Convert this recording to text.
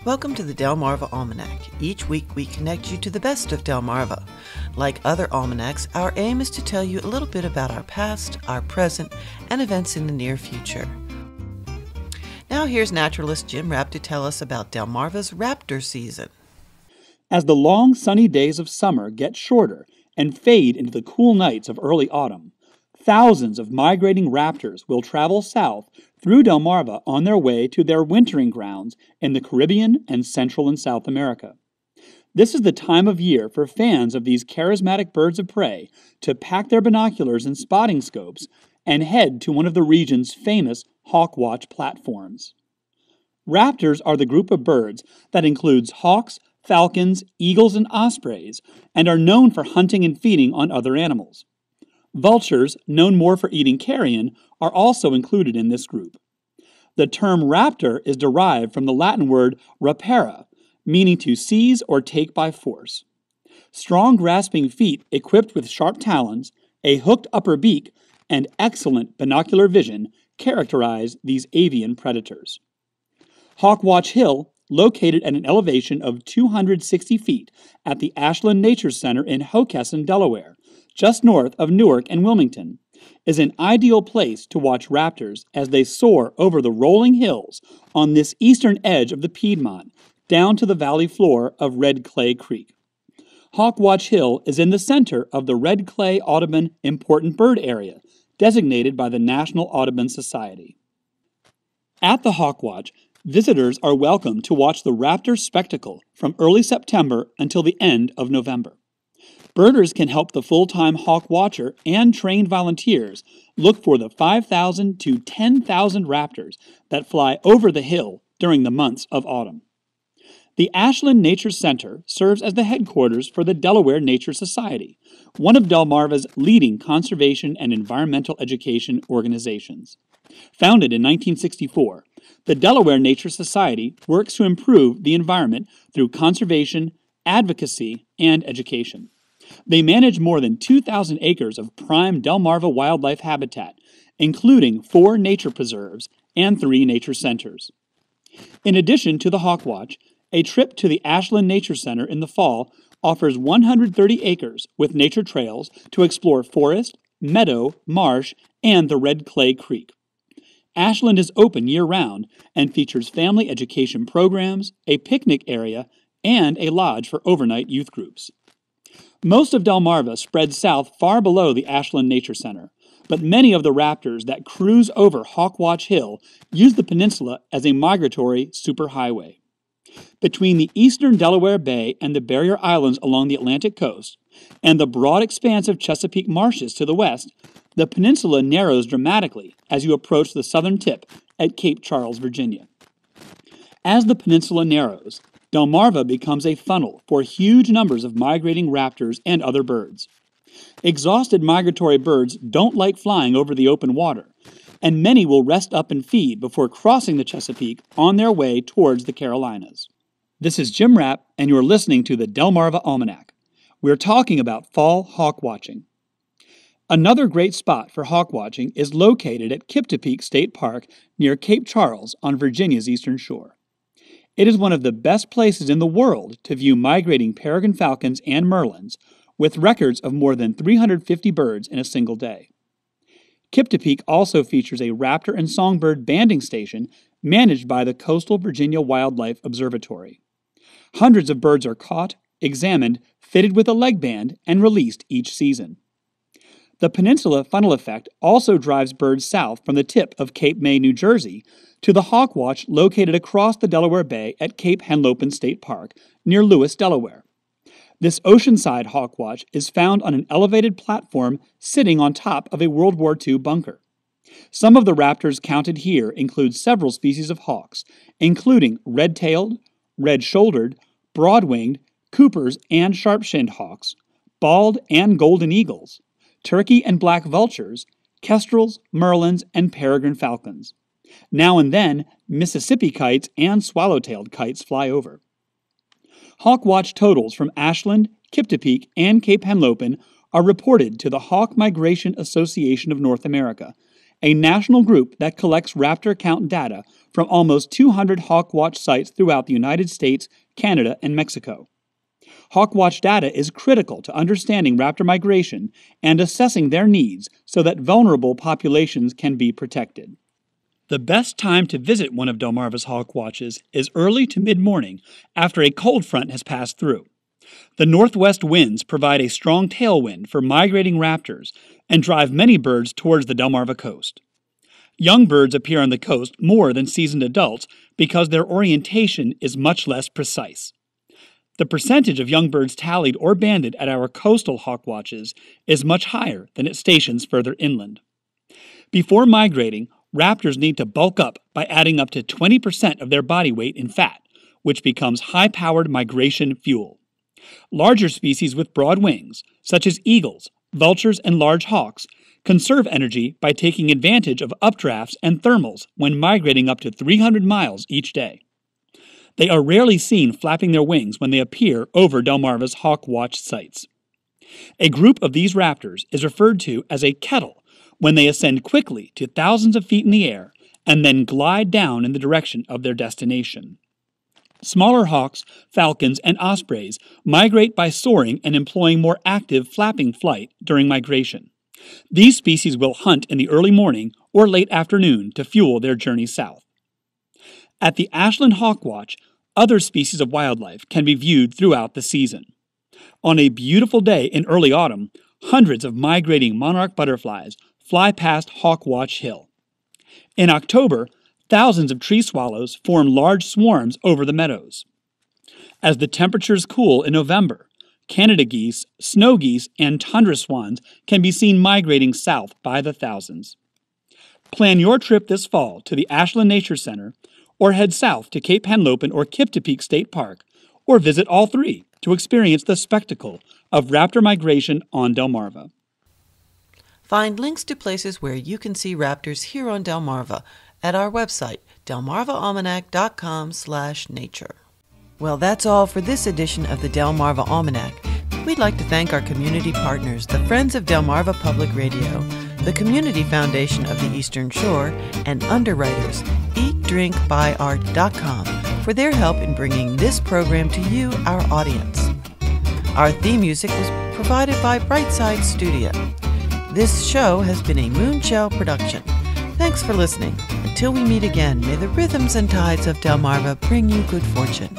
Welcome to the Delmarva Almanac. Each week we connect you to the best of Delmarva. Like other almanacs, our aim is to tell you a little bit about our past, our present, and events in the near future. Now here's Naturalist Jim Rapp to tell us about Delmarva's raptor season. As the long sunny days of summer get shorter and fade into the cool nights of early autumn, thousands of migrating raptors will travel south through Delmarva on their way to their wintering grounds in the Caribbean and Central and South America. This is the time of year for fans of these charismatic birds of prey to pack their binoculars and spotting scopes and head to one of the region's famous hawk watch platforms. Raptors are the group of birds that includes hawks, falcons, eagles, and ospreys, and are known for hunting and feeding on other animals. Vultures, known more for eating carrion, are also included in this group. The term raptor is derived from the Latin word rapere, meaning to seize or take by force. Strong grasping feet equipped with sharp talons, a hooked upper beak, and excellent binocular vision characterize these avian predators. Hawkwatch Hill, located at an elevation of 260 feet at the Ashland Nature Center in Hockessin, Delaware, just north of Newark and Wilmington, is an ideal place to watch raptors as they soar over the rolling hills on this eastern edge of the Piedmont down to the valley floor of Red Clay Creek. Hawkwatch Hill is in the center of the Red Clay Audubon Important Bird Area, designated by the National Audubon Society. At the Hawkwatch, visitors are welcome to watch the raptor spectacle from early September until the end of November. Birders can help the full-time hawk watcher and trained volunteers look for the 5,000 to 10,000 raptors that fly over the hill during the months of autumn. The Ashland Nature Center serves as the headquarters for the Delaware Nature Society, one of Delmarva's leading conservation and environmental education organizations. Founded in 1964, the Delaware Nature Society works to improve the environment through conservation, advocacy, and education. They manage more than 2,000 acres of prime Delmarva wildlife habitat, including 4 nature preserves and 3 nature centers. In addition to the Hawkwatch, a trip to the Ashland Nature Center in the fall offers 130 acres with nature trails to explore forest, meadow, marsh, and the Red Clay Creek. Ashland is open year-round and features family education programs, a picnic area, and a lodge for overnight youth groups. Most of Delmarva spreads south far below the Ashland Nature Center, but many of the raptors that cruise over Hawkwatch Hill use the peninsula as a migratory superhighway. Between the eastern Delaware Bay and the barrier islands along the Atlantic coast, and the broad expanse of Chesapeake marshes to the west, the peninsula narrows dramatically as you approach the southern tip at Cape Charles, Virginia. As the peninsula narrows, Delmarva becomes a funnel for huge numbers of migrating raptors and other birds. Exhausted migratory birds don't like flying over the open water, and many will rest up and feed before crossing the Chesapeake on their way towards the Carolinas. This is Jim Rapp, and you're listening to the Delmarva Almanac. We're talking about fall hawk watching. Another great spot for hawk watching is located at Kyptopeak State Park near Cape Charles on Virginia's eastern shore. It is one of the best places in the world to view migrating peregrine falcons and merlins, with records of more than 350 birds in a single day. Kyptopeak also features a raptor and songbird banding station managed by the Coastal Virginia Wildlife Observatory. Hundreds of birds are caught, examined, fitted with a leg band, and released each season. The peninsula funnel effect also drives birds south from the tip of Cape May, New Jersey, to the Hawkwatch located across the Delaware Bay at Cape Henlopen State Park, near Lewis, Delaware. This oceanside hawkwatch is found on an elevated platform sitting on top of a World War II bunker. Some of the raptors counted here include several species of hawks, including red-tailed, red-shouldered, broad-winged, Cooper's and sharp-shinned hawks, bald and golden eagles, turkey and black vultures, kestrels, merlins, and peregrine falcons. Now and then, Mississippi kites and swallow-tailed kites fly over. Hawkwatch totals from Ashland, Kyptopeak, and Cape Henlopen are reported to the Hawk Migration Association of North America, a national group that collects raptor count data from almost 200 Hawkwatch sites throughout the United States, Canada, and Mexico. Hawkwatch data is critical to understanding raptor migration and assessing their needs so that vulnerable populations can be protected. The best time to visit one of Delmarva's hawkwatches is early to mid-morning after a cold front has passed through. The northwest winds provide a strong tailwind for migrating raptors and drive many birds towards the Delmarva coast. Young birds appear on the coast more than seasoned adults because their orientation is much less precise. The percentage of young birds tallied or banded at our coastal hawkwatches is much higher than at stations further inland. Before migrating, raptors need to bulk up by adding up to 20% of their body weight in fat, which becomes high-powered migration fuel. Larger species with broad wings, such as eagles, vultures, and large hawks, conserve energy by taking advantage of updrafts and thermals when migrating up to 300 miles each day. They are rarely seen flapping their wings when they appear over Delmarva's hawkwatch sites. A group of these raptors is referred to as a kettle when they ascend quickly to thousands of feet in the air and then glide down in the direction of their destination. Smaller hawks, falcons, and ospreys migrate by soaring and employing more active flapping flight during migration. These species will hunt in the early morning or late afternoon to fuel their journey south. At the Ashland Hawkwatch, other species of wildlife can be viewed throughout the season. On a beautiful day in early autumn, hundreds of migrating monarch butterflies fly past Hawkwatch Hill. In October, thousands of tree swallows form large swarms over the meadows. As the temperatures cool in November, Canada geese, snow geese, and tundra swans can be seen migrating south by the thousands. Plan your trip this fall to the Ashland Nature Center, or head south to Cape Henlopen or Kyptopeak State Park, or visit all three to experience the spectacle of raptor migration on Delmarva. Find links to places where you can see raptors here on Delmarva at our website, delmarvaalmanac.com/nature. Well, that's all for this edition of the Delmarva Almanac. We'd like to thank our community partners, the Friends of Delmarva Public Radio, the Community Foundation of the Eastern Shore, and underwriters, eatdrinkbuyart.com, for their help in bringing this program to you, our audience. Our theme music was provided by Brightside Studio. This show has been a Moonshell production. Thanks for listening. Until we meet again, may the rhythms and tides of Delmarva bring you good fortune.